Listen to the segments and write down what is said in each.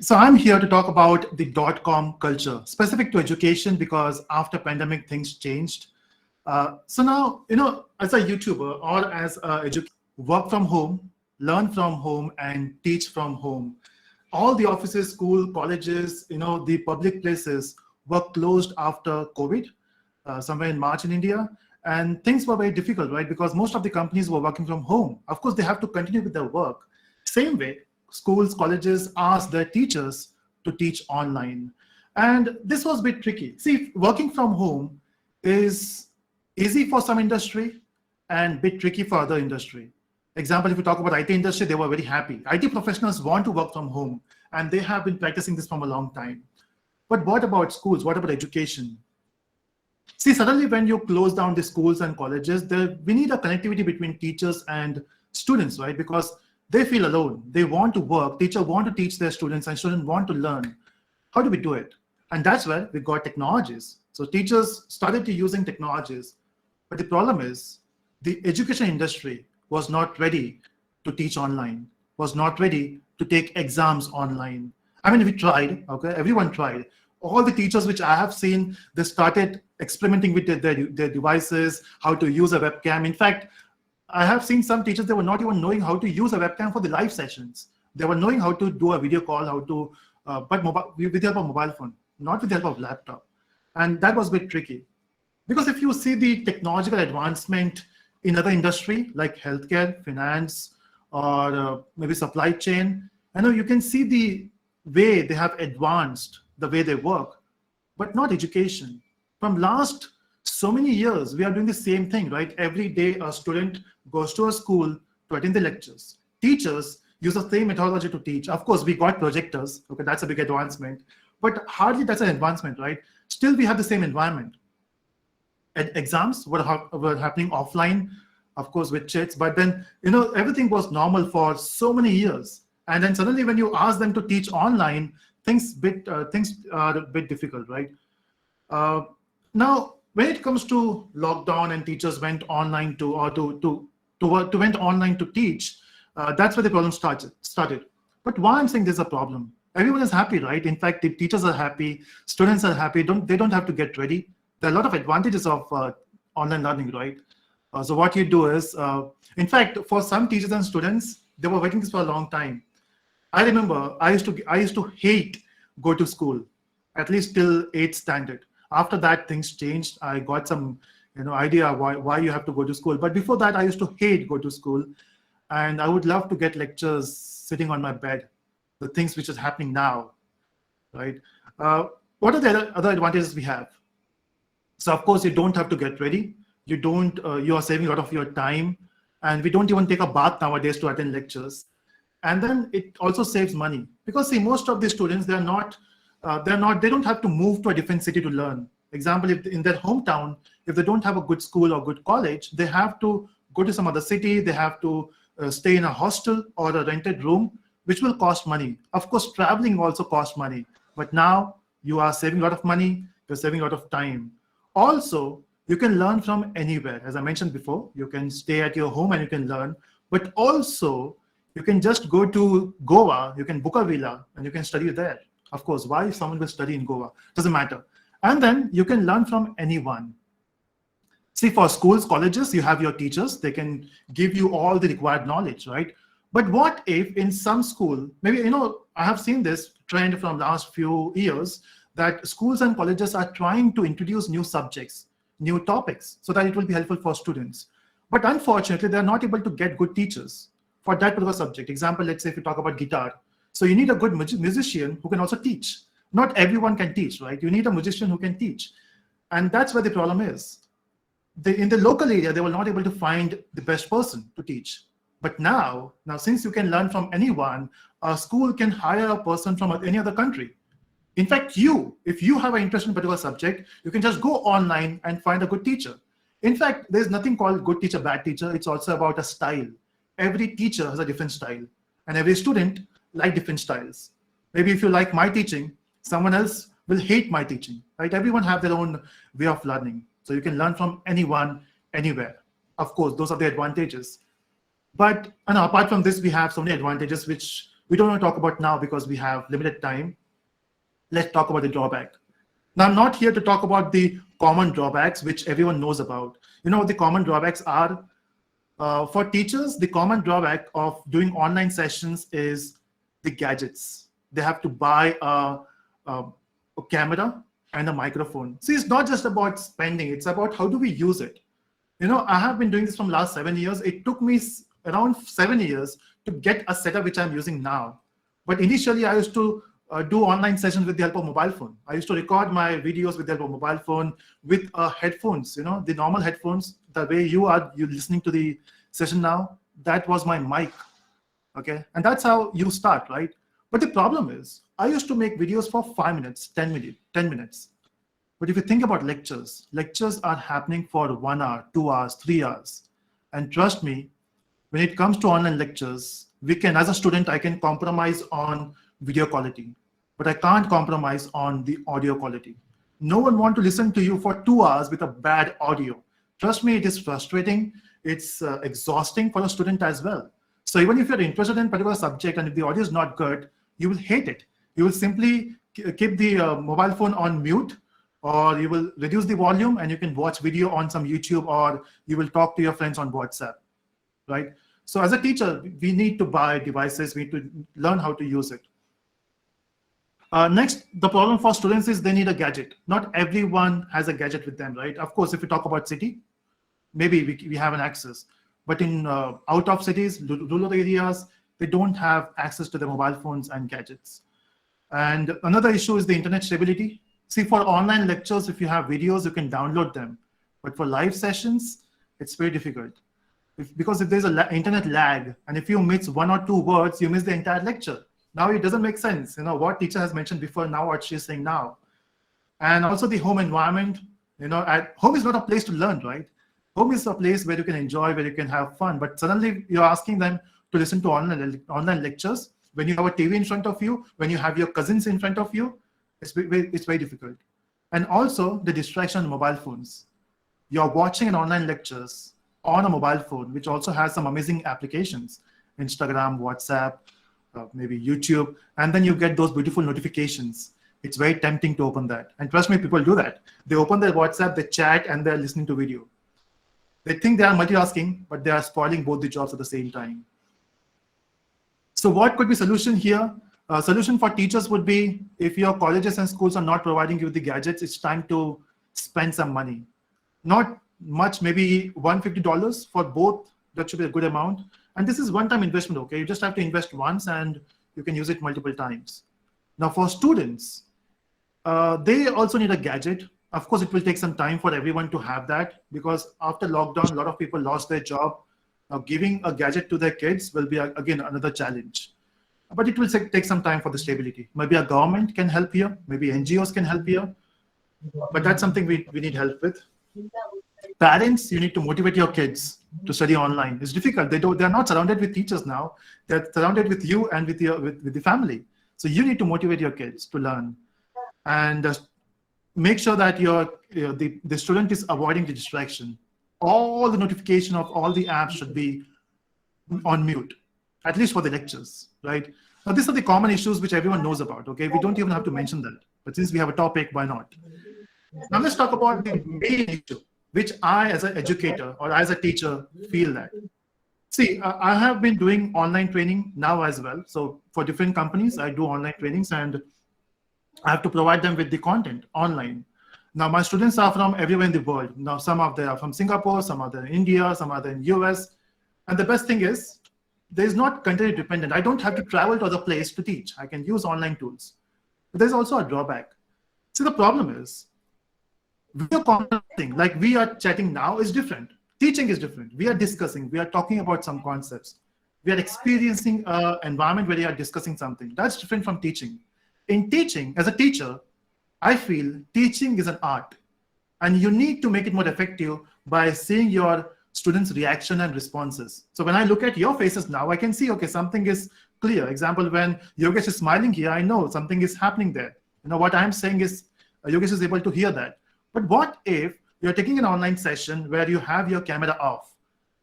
So I'm here to talk about the dot-com culture, specific to education, because after pandemic things changed. So now, as a YouTuber or as a educator, work from home, learn from home, and teach from home. All the offices, school, colleges, the public places were closed after COVID, somewhere in March in India. And things were very difficult, right? Because most of the companies were working from home. Of course, they have to continue with their work. Same way, schools, colleges asked their teachers to teach online. And this was a bit tricky. See, working from home is easy for some industry and bit tricky for other industry. Example, if you talk about IT industry, they were very happy. IT professionals want to work from home, and they have been practicing this from a long time. But what about schools? What about education? See, suddenly when you close down the schools and colleges, we need a connectivity between teachers and students, right? Because they feel alone. They want to work. Teachers want to teach their students, and students want to learn. How do we do it? And that's where we got technologies. So teachers started to using technologies. But the problem is the education industry was not ready to teach online, was not ready to take exams online. I mean, we tried, okay? Everyone tried. All the teachers which I have seen, they started experimenting with their devices, how to use a webcam. In fact, I have seen some teachers, they were not even knowing how to use a webcam for the live sessions. They were knowing how to do a video call, how to, but with the help of mobile phone, not with the help of laptop. And that was a bit tricky. Because if you see the technological advancement in other industry, like healthcare, finance, or maybe supply chain, I know you can see the way they have advanced, the way they work, but not education. From last so many years, we are doing the same thing, right? Every day a student goes to a school to attend the lectures. Teachers use the same methodology to teach. Of course, we got projectors, okay, that's a big advancement, but hardly that's an advancement, right? Still, we have the same environment. Exams were happening offline, of course, with chats, but then, everything was normal for so many years. And then suddenly when you ask them to teach online, things are a bit difficult, right? Now, when it comes to lockdown and teachers went online went online to teach, that's where the problem started. But why I'm saying there's a problem? Everyone is happy, right? In fact, the teachers are happy, students are happy. They don't have to get ready. There are a lot of advantages of online learning, right? So what you do is, in fact, for some teachers and students, they were waiting this for a long time. I remember I used to hate go to school, at least till 8th standard. After that, things changed. I got some idea why you have to go to school. But before that, I used to hate go to school, and I would love to get lectures sitting on my bed, the things which is happening now, right? What are the other advantages we have? So of course, you don't have to get ready. You are saving a lot of your time, and we don't even take a bath nowadays to attend lectures. And then it also saves money, because see, most of the students, they don't have to move to a different city to learn. Example, if in their hometown, if they don't have a good school or good college, they have to go to some other city. They have to stay in a hostel or a rented room, which will cost money. Of course, traveling also costs money, but now you are saving a lot of money. You're saving a lot of time. Also, you can learn from anywhere. As I mentioned before, you can stay at your home and you can learn, but also you can just go to Goa, you can book a villa and you can study there. Of course, why someone will study in Goa? Doesn't matter. And then you can learn from anyone. See, for schools, colleges, you have your teachers. They can give you all the required knowledge, right? But what if in some school, maybe, I have seen this trend from last few years, that schools and colleges are trying to introduce new subjects, new topics, so that it will be helpful for students. But unfortunately, they're not able to get good teachers for that particular subject. Example, let's say if you talk about guitar. So you need a good musician who can also teach. Not everyone can teach, right? You need a musician who can teach. And that's where the problem is. In the local area, they were not able to find the best person to teach. But now since you can learn from anyone, a school can hire a person from any other country. In fact, if you have an interest in a particular subject, you can just go online and find a good teacher. In fact, there's nothing called good teacher, bad teacher. It's also about a style. Every teacher has a different style, and every student like different styles. Maybe if you like my teaching, someone else will hate my teaching, right? Everyone have their own way of learning. So you can learn from anyone, anywhere. Of course, those are the advantages. But apart from this, we have so many advantages which we don't want to talk about now because we have limited time. Let's talk about the drawback. Now, I'm not here to talk about the common drawbacks, which everyone knows about. You know what the common drawbacks are? For teachers, the common drawback of doing online sessions is the gadgets. They have to buy a camera and a microphone. See, it's not just about spending, it's about how do we use it. You know, I have been doing this from last 7 years. It took me around 7 years to get a setup which I'm using now. But initially, I used to do online sessions with the help of mobile phone. I used to record my videos with the help of mobile phone with headphones, you know, the normal headphones, the way you listening to the session now, that was my mic, okay? And that's how you start, right? But the problem is, I used to make videos for 5 minutes, 10 minutes. But if you think about lectures are happening for 1 hour, 2 hours, 3 hours. And trust me, when it comes to online lectures, as a student, I can compromise on video quality, but I can't compromise on the audio quality. No one wants to listen to you for 2 hours with a bad audio. Trust me, it is frustrating. It's exhausting for a student as well. So even if you're interested in a particular subject and if the audio is not good, you will hate it. You will simply keep the mobile phone on mute, or you will reduce the volume and you can watch video on some YouTube, or you will talk to your friends on WhatsApp, right? So as a teacher, we need to buy devices, we need to learn how to use it. Next, the problem for students is they need a gadget. Not everyone has a gadget with them, right? Of course, if we talk about city, maybe we have an access. But in out of cities, rural areas, they don't have access to the mobile phones and gadgets. And another issue is the internet stability. See, for online lectures, if you have videos, you can download them. But for live sessions, it's very difficult. Because if there's an internet lag, and if you miss 1 or 2 words, you miss the entire lecture. Now it doesn't make sense. You know, what teacher has mentioned before, now what she's saying now. And also the home environment, you know, home is not a place to learn, right? Home is a place where you can enjoy, where you can have fun. But suddenly you're asking them to listen to online lectures when you have a TV in front of you, when you have your cousins in front of you. It's very difficult. And also the distraction on mobile phones. You're watching an online lectures on a mobile phone, which also has some amazing applications, Instagram, WhatsApp, maybe YouTube, and then you get those beautiful notifications. It's very tempting to open that. And trust me, people do that. They open their WhatsApp, they chat, and they're listening to video. They think they are multitasking, but they are spoiling both the jobs at the same time. So what could be solution here? Solution for teachers would be, if your colleges and schools are not providing you with the gadgets, it's time to spend some money. Not much, maybe $150 for both. That should be a good amount. And this is one-time investment, okay? You just have to invest once and you can use it multiple times. Now for students, they also need a gadget. Of course, it will take some time for everyone to have that, because after lockdown, a lot of people lost their job. Now giving a gadget to their kids will be, again, another challenge. But it will take some time for the stability. Maybe a government can help here. Maybe NGOs can help here. But that's something we need help with. Parents, you need to motivate your kids to study online. It's difficult. They're not surrounded with teachers now. They're surrounded with you and with the family. So you need to motivate your kids to learn, and make sure that the student is avoiding the distraction. All the notification of all the apps should be on mute, at least for the lectures, right? Now, these are the common issues which everyone knows about, okay? We don't even have to mention that. But since we have a topic, why not? Now let's talk about the main issue, which I, as an educator or as a teacher, feel that. See, I have been doing online training now as well. So for different companies, I do online trainings, and I have to provide them with the content online. Now, my students are from everywhere in the world. Now, some of them are from Singapore, some are there in India, some are there in US. And the best thing is, there is not country dependent. I don't have to travel to other place to teach. I can use online tools. But there's also a drawback. See, the problem is, video conferencing, like we are chatting now, is different. Teaching is different. We are discussing, we are talking about some concepts. We are experiencing an environment where we are discussing something. That's different from teaching. In teaching, as a teacher, I feel teaching is an art, and you need to make it more effective by seeing your students' reaction and responses. So when I look at your faces now, I can see, okay, something is clear. Example, when Yogesh is smiling here, I know something is happening there. You know, what I'm saying is, Yogesh is able to hear that. But what if you're taking an online session where you have your camera off?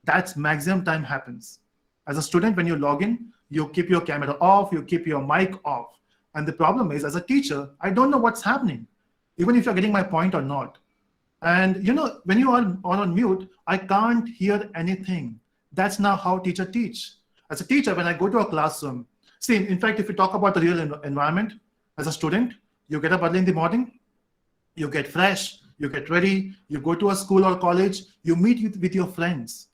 That's maximum time happens. As a student, when you log in, you keep your camera off, you keep your mic off. And the problem is, as a teacher, I don't know what's happening, even if you're getting my point or not. And when you are on mute, I can't hear anything. That's now how teacher teach. As a teacher, when I go to a classroom, see, in fact, if you talk about the real environment, as a student, you get up early in the morning, you get fresh, you get ready, you go to a school or college, you meet with your friends.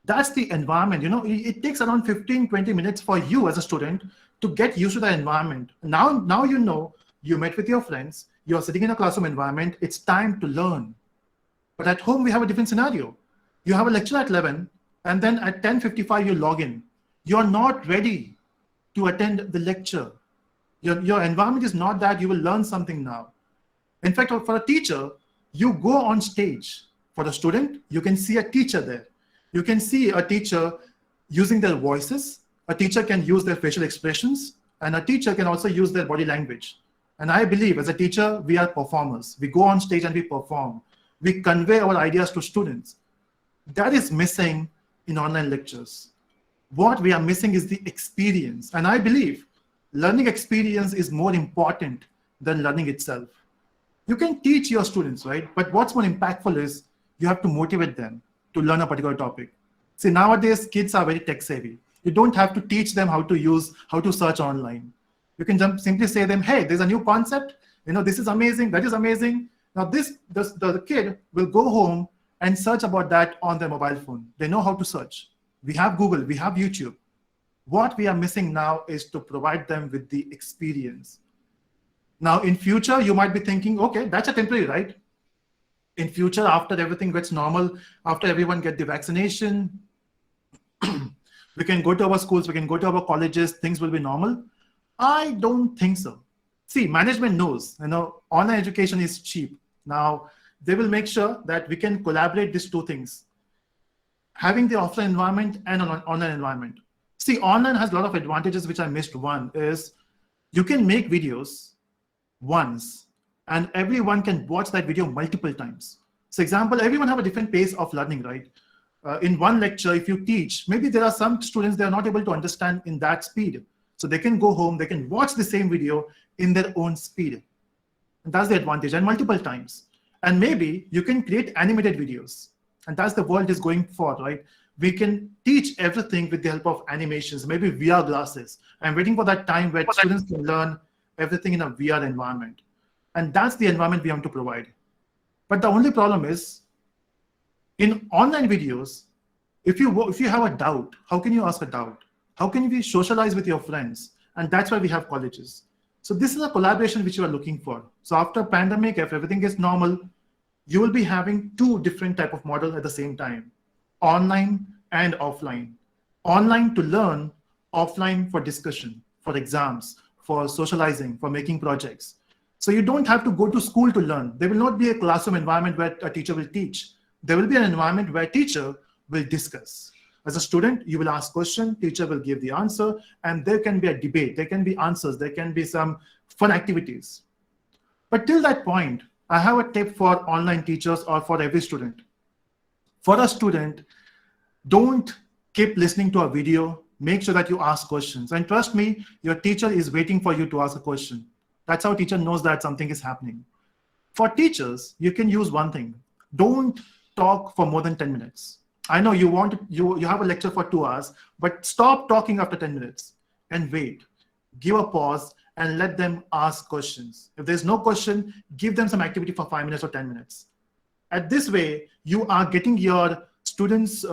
That's the environment. It takes around 15-20 minutes for you as a student to get used to the environment. Now you met with your friends, you're sitting in a classroom environment, it's time to learn. But at home, we have a different scenario. You have a lecture at 11, and then at 10:55, you log in. You're not ready to attend the lecture. Your environment is not that you will learn something now. In fact, for a teacher, you go on stage. For a student, you can see a teacher there. You can see a teacher using their voices. A teacher can use their facial expressions, and a teacher can also use their body language. And I believe as a teacher, we are performers. We go on stage and we perform. We convey our ideas to students. That is missing in online lectures. What we are missing is the experience. And I believe learning experience is more important than learning itself. You can teach your students, right? But what's more impactful is you have to motivate them to learn a particular topic. See, nowadays, kids are very tech savvy. You don't have to teach them how to search online. You can simply say to them, hey, there's a new concept. This is amazing. That is amazing. Now, the kid will go home and search about that on their mobile phone. They know how to search. We have Google, we have YouTube. What we are missing now is to provide them with the experience. Now, in future, you might be thinking, okay, that's a temporary, right? In future, after everything gets normal, after everyone gets the vaccination, we can go to our schools, we can go to our colleges, things will be normal. I don't think so. See, management knows, online education is cheap. Now, they will make sure that we can collaborate these two things, having the offline environment and an online environment. See, online has a lot of advantages, which I missed. One is you can make videos once, and everyone can watch that video multiple times. So example, everyone have a different pace of learning, right? In one lecture, if you teach, maybe there are some students, they are not able to understand in that speed. So they can go home, they can watch the same video in their own speed. And that's the advantage, and multiple times. And maybe you can create animated videos. And that's the world is going for, right? We can teach everything with the help of animations, maybe VR glasses. I'm waiting for that time where students can learn everything in a VR environment. And that's the environment we have to provide. But the only problem is, in online videos, if you have a doubt, how can you ask a doubt? How can you socialize with your friends? And that's why we have colleges. So this is a collaboration which you are looking for. So after pandemic, if everything is normal, you will be having two different type of model at the same time, online and offline. Online to learn, offline for discussion, for exams, for socializing, for making projects. So you don't have to go to school to learn. There will not be a classroom environment where a teacher will teach. There will be an environment where teacher will discuss. As a student, you will ask question, teacher will give the answer, and there can be a debate, there can be answers, there can be some fun activities. But till that point, I have a tip for online teachers or for every student. For a student, don't keep listening to a video, make sure that you ask questions. And trust me, your teacher is waiting for you to ask a question. That's how teacher knows that something is happening. For teachers, you can use one thing. Don't talk for more than 10 minutes. I know you have a lecture for 2 hours, but stop talking after 10 minutes and wait. Give a pause and let them ask questions. If there's no question, give them some activity for 5 minutes or 10 minutes. At this way, you are getting your students,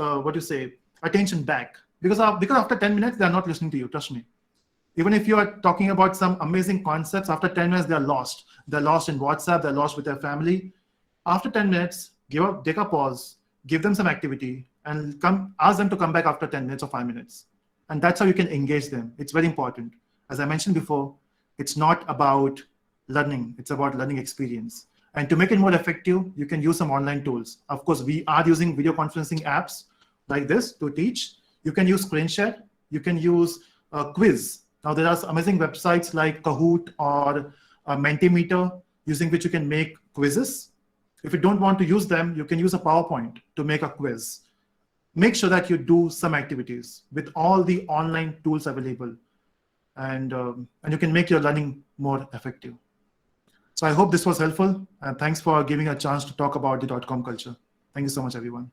attention back. Because after 10 minutes, they're not listening to you, trust me. Even if you are talking about some amazing concepts, after 10 minutes, they're lost. They're lost in WhatsApp, they're lost with their family. After 10 minutes, take a pause, give them some activity, and ask them to come back after 10 minutes or 5 minutes. And that's how you can engage them. It's very important. As I mentioned before, it's not about learning, it's about learning experience. And to make it more effective, you can use some online tools. Of course, we are using video conferencing apps like this to teach. You can use ScreenShare, you can use a quiz. Now there are amazing websites like Kahoot or Mentimeter, using which you can make quizzes. If you don't want to use them, you can use a PowerPoint to make a quiz. make sure that you do some activities with all the online tools available, and you can make your learning more effective. So I hope this was helpful, and thanks for giving a chance to talk about the .com culture. Thank you so much, everyone.